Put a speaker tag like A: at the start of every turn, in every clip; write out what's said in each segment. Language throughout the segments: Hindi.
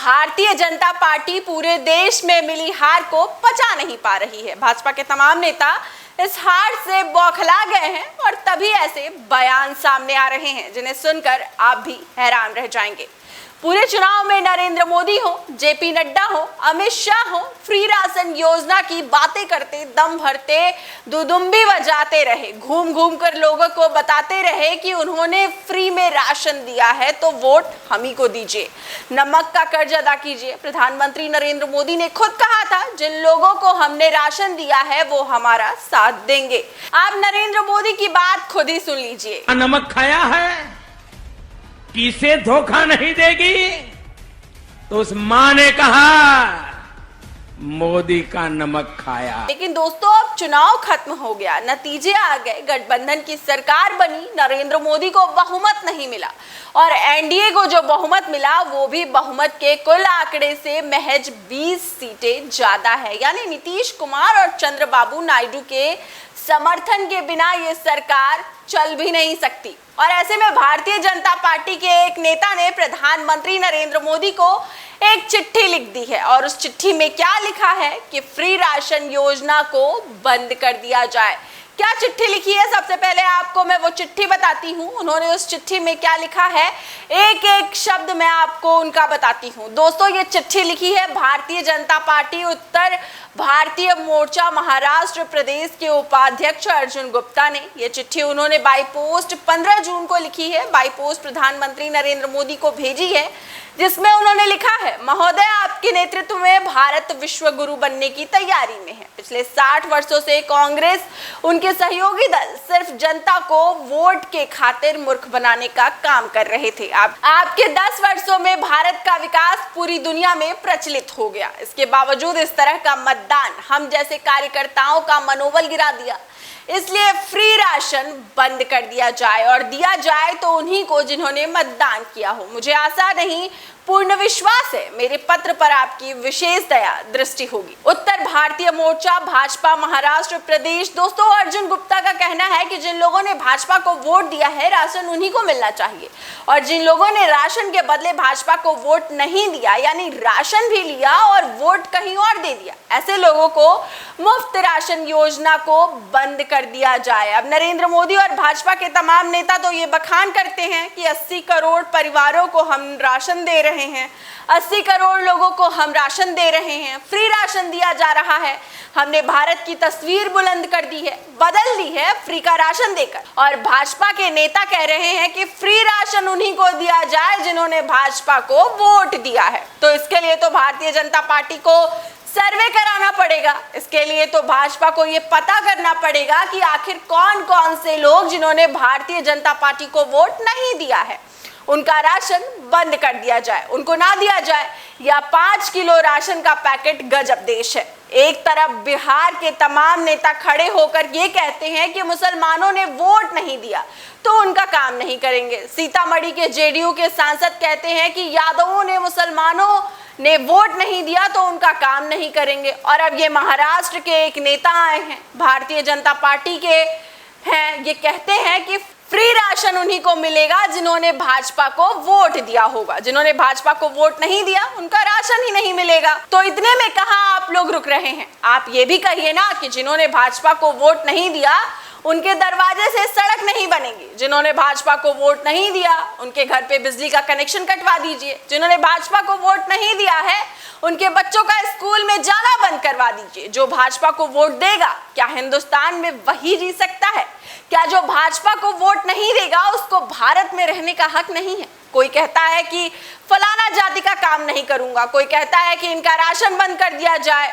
A: भारतीय जनता पार्टी पूरे देश में मिली हार को पचा नहीं पा रही है। भाजपा के तमाम नेता इस हार से बौखला गए हैं और तभी ऐसे बयान सामने आ रहे हैं जिन्हें सुनकर आप भी हैरान रह जाएंगे। पूरे चुनाव में नरेंद्र मोदी हो, जेपी नड्डा हो, अमित शाह हो, फ्री राशन योजना की बातें करते, दम भरते, दुदुम्बी बजाते रहे, घूम घूम कर लोगों को बताते रहे कि उन्होंने फ्री में राशन दिया है तो वोट हम ही को दीजिए, नमक का कर्ज अदा कीजिए। प्रधानमंत्री नरेंद्र मोदी ने खुद कहा था, जिन लोगों को हमने राशन दिया है वो हमारा साथ देंगे। आप नरेंद्र मोदी की बात खुद ही सुन लीजिए।
B: नमक खाया है, किसे धोखा नहीं देगी, तो उस मां ने कहा मोदी का नमक खाया।
A: लेकिन दोस्तों अब चुनाव खत्म हो गया, नतीजे आ गए, गठबंधन की सरकार बनी, नरेंद्र मोदी को बहुमत नहीं मिला और एनडीए को जो बहुमत मिला वो भी बहुमत के कुल आंकड़े से महज 20 सीटें ज्यादा है। यानी नीतीश कुमार और चंद्रबाबू नायडू के समर्थन के बिना ये सरकार चल भी नहीं सकती। और ऐसे में भारतीय जनता पार्टी के एक नेता ने प्रधानमंत्री नरेंद्र मोदी को एक चिट्ठी लिख दी है और उस चिट्ठी में क्या लिखा है कि फ्री राशन योजना को बंद कर दिया जाए। क्या चिट्ठी लिखी है, सबसे पहले आपको मैं वो चिट्ठी बताती हूँ। उन्होंने उस चिट्ठी में क्या लिखा है, एक एक शब्द मैं आपको उनका बताती हूँ। दोस्तों ये चिट्ठी लिखी है भारतीय जनता पार्टी उत्तर भारतीय मोर्चा महाराष्ट्र प्रदेश के उपाध्यक्ष अर्जुन गुप्ता ने। ये चिट्ठी उन्होंने बाई पोस्ट 15 जून को लिखी है, बाई पोस्ट प्रधानमंत्री नरेंद्र मोदी को भेजी है, जिसमें उन्होंने लिखा है, महोदय आपके नेतृत्व में भारत विश्व गुरु बनने की तैयारी में है। पिछले 60 वर्षों से कांग्रेस उनके सहयोगी दल सिर्फ जनता को वोट के खातिर मूर्ख बनाने का काम कर रहे थे। आपके 10 वर्षों में भारत का विकास पूरी दुनिया में प्रचलित हो गया। इसके बावजूद इस तरह का मतदान हम जैसे कार्यकर्ताओं का मनोबल गिरा दिया। इसलिए फ्री राशन बंद कर दिया जाए और दिया जाए तो उन्हीं को जिन्होंने मतदान किया हो। मुझे आशा नहीं, पूर्ण विश्वास है मेरे पत्र पर आपकी विशेष दया दृष्टि होगी। उत्तर भारतीय मोर्चा भाजपा महाराष्ट्र प्रदेश। दोस्तों अर्जुन गुप्ता का कहना है कि जिन लोगों ने भाजपा को वोट दिया है राशन उन्हीं को मिलना चाहिए और जिन लोगों ने राशन के बदले भाजपा को वोट नहीं दिया, यानी राशन भी लिया और वोट कहीं और दे दिया, ऐसे लोगों को मुफ्त राशन योजना को बंद कर दिया जाए। अब नरेंद्र मोदी और भाजपा के तमाम नेता तो ये बखान करते हैं कि 80 करोड़ परिवारों को हम राशन दे रहे हैं, 80 करोड़ लोगों को हम राशन दे रहे हैं, फ्री राशन दिया जा रहा है, हमने भारत की तस्वीर बुलंद कर दी है, बदल दी है फ्री का राशन देकर। और भाजपा के नेता कह रहे हैं कि फ्री राशन उन्हीं को दिया जाए जिन्होंने भाजपा को वोट दिया है। तो इसके लिए तो भारतीय जनता पार्टी को सर्वे कराना पड़ेगा। इसके लिए तो भाजपा को ये पता करना पड़ेगा कि आखिर कौन कौन से लोग जिन्होंने भारतीय जनता पार्टी को वोट नहीं दिया है उनका राशन बंद कर दिया जाए, उनको ना दिया जाए, या 5 किलो राशन का पैकेट गजब देश है। एक तरफ बिहार के तमाम नेता खड़े होकर ये कहते हैं कि मुसलमानों ने वोट नहीं दिया तो उनका काम नहीं करेंगे। सीतामढ़ी के जेडीयू के सांसद कहते हैं कि यादवों ने मुसलमानों ने वोट नहीं दिया तो उनका काम नहीं करेंगे। और अब ये महाराष्ट्र के एक नेता आए हैं, भारतीय जनता पार्टी के हैं, ये कहते हैं कि फ्री राशन उन्हीं को मिलेगा जिन्होंने भाजपा को वोट दिया होगा, जिन्होंने भाजपा को वोट नहीं दिया उनका राशन ही नहीं मिलेगा। तो इतने में कहाँ आप लोग रुक रहे हैं, आप ये भी कहिए ना कि जिन्होंने भाजपा को वोट नहीं दिया उनके दरवाजे से सड़क नहीं बनेगी, जिन्होंने भाजपा को वोट नहीं दिया उनके घर पे बिजली का कनेक्शन कटवा दीजिए, जिन्होंने भाजपा को वोट नहीं दिया है उनके बच्चों का स्कूल में जाना बंद करवा दीजिए। जो भाजपा को वोट देगा क्या हिंदुस्तान में वही जी सकता है? क्या जो भाजपा को वोट नहीं देगा उसको भारत में रहने का हक नहीं है? कोई कहता है कि फलाना जाति का काम नहीं करूंगा, कोई कहता है कि इनका राशन बंद कर दिया जाए,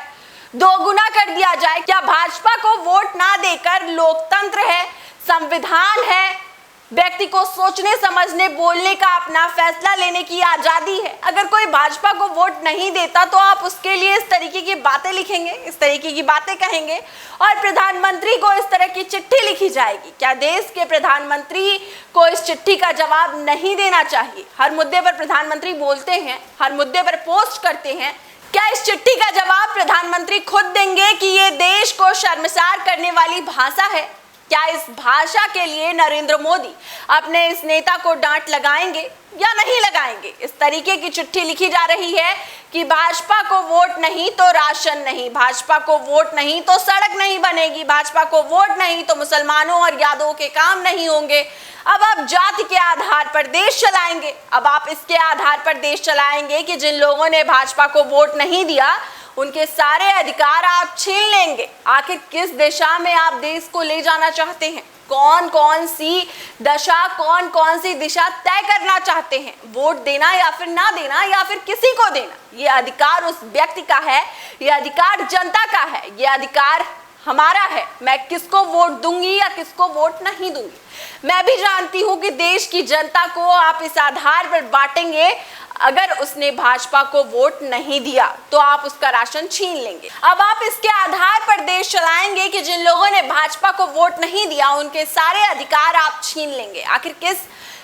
A: 2 गुना कर दिया जाए। क्या भाजपा को वोट ना देकर लोकतंत्र है, संविधान है, व्यक्ति को सोचने समझने बोलने का अपना फैसला लेने की आजादी है? अगर कोई भाजपा को वोट नहीं देता तो आप उसके लिए इस तरीके की बातें लिखेंगे, इस तरीके की बातें कहेंगे और प्रधानमंत्री को इस तरह की चिट्ठी लिखी जाएगी? क्या देश के प्रधानमंत्री को इस चिट्ठी का जवाब नहीं देना चाहिए? हर मुद्दे पर प्रधानमंत्री बोलते हैं, हर मुद्दे पर पोस्ट करते हैं, क्या इस चिट्ठी का जवाब प्रधानमंत्री खुद देंगे कि ये देश को शर्मसार करने वाली भाषा है? क्या इस भाषा के लिए नरेंद्र मोदी अपने इस नेता को डांट लगाएंगे या नहीं लगाएंगे? इस तरीके की चिट्ठी लिखी जा रही है कि भाजपा को वोट नहीं तो राशन नहीं, भाजपा को वोट नहीं तो सड़क नहीं बनेगी, भाजपा को वोट नहीं तो मुसलमानों और यादवों के काम नहीं होंगे। अब आप जाति के आधार पर देश चलाएंगे। अब आप इसके आधार पर देश चलाएंगे कि जिन लोगों ने भाजपा को वोट नहीं दिया उनके सारे अधिकार आप छीन लेंगे। आखिर किस दिशा में आप देश को ले जाना चाहते हैं? कौन कौन सी दशा, कौन कौन सी दिशा तय करना चाहते हैं? वोट देना या फिर ना देना या फिर किसी को देना, ये अधिकार उस व्यक्ति का है, ये अधिकार जनता का है, ये अधिकार हमारा है। मैं किसको वोट दूंगी या किसको वोट नहीं दूंगी। मैं भी जानती हूं कि देश की जनता को आप इस आधार पर बांटेंगे, अगर उसने भाजपा को वोट नहीं दिया तो आप उसका राशन छीन लेंगे। अब आप इसके आधार पर देश चलाएंगे कि जिन लोगों ने भाजपा को वोट नहीं दिया उनके सारे अधिकार आप छीन लेंगे। आखिर किस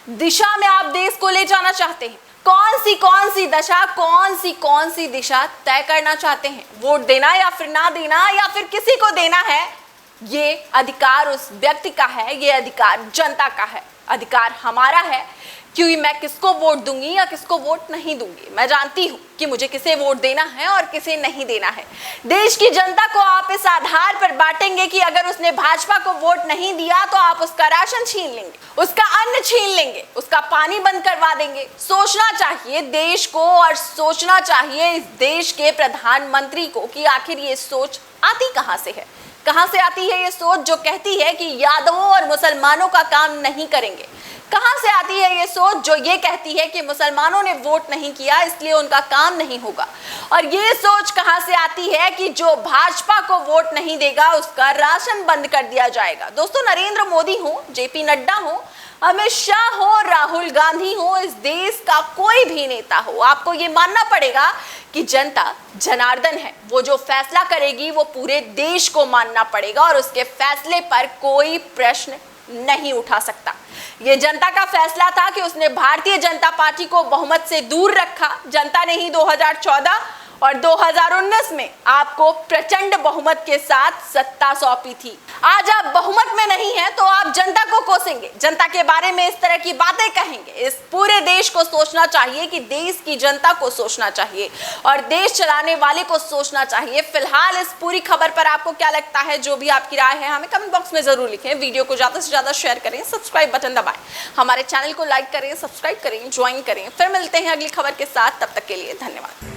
A: दिशा में आप देश को ले जाना चाहते हैं? कौन सी दशा, कौन सी दिशा तय करना चाहते हैं? वोट देना या फिर ना देना या फिर किसी को देना है, ये अधिकार उस व्यक्ति का है, ये अधिकार जनता का है, अधिकार हमारा है। क्योंकि मैं किसको वोट दूंगी या किसको वोट नहीं दूंगी, मैं जानती हूं कि मुझे किसे वोट देना है और किसे नहीं देना है। देश की जनता को आप इस आधार पर बांटेंगे कि अगर उसने भाजपा को वोट नहीं दिया तो आप उसका राशन छीन लेंगे, उसका अन्न छीन लेंगे, उसका पानी बंद करवा देंगे। सोचना चाहिए देश को और सोचना चाहिए इस देश के प्रधानमंत्री को कि आखिर ये सोच आती कहां से है। कहां से आती है ये सोच जो कहती है कि यादवों और मुसलमानों का काम नहीं करेंगे? कहां से आती है ये सोच जो ये कहती है कि मुसलमानों ने वोट नहीं किया इसलिए उनका काम नहीं होगा? और ये सोच कहां से आती है कि जो भाजपा को वोट नहीं देगा उसका राशन बंद कर दिया जाएगा? दोस्तों, नरेंद्र मोदी हो, जेपी नड्डा हो, अमित शाह हो, राहुल गांधी हो, इस देश का कोई भी नेता हो, आपको ये मानना पड़ेगा कि जनता जनार्दन है। वो जो फैसला करेगी वो पूरे देश को मानना पड़ेगा और उसके फैसले पर कोई प्रश्न नहीं उठा सकता। ये जनता का फैसला था कि उसने भारतीय जनता पार्टी को बहुमत से दूर रखा। जनता ने ही 2014 और 2019 में आपको प्रचंड बहुमत के साथ सत्ता सौंपी थी। आज आप बहुमत में नहीं हैं तो आप जनता को कोसेंगे, जनता के बारे में इस तरह की बातें कहेंगे। इस पूरे देश को सोचना चाहिए कि देश की जनता को सोचना चाहिए और देश चलाने वाले को सोचना चाहिए। फिलहाल इस पूरी खबर पर आपको क्या लगता है? जो भी आपकी राय है हमें कमेंट बॉक्स में जरूर लिखें। वीडियो को ज्यादा से ज्यादा शेयर करें, सब्सक्राइब बटन दबाएं, हमारे चैनल को लाइक करें, सब्सक्राइब करें, ज्वाइन करें। फिर मिलते हैं अगली खबर के साथ, तब तक के लिए धन्यवाद।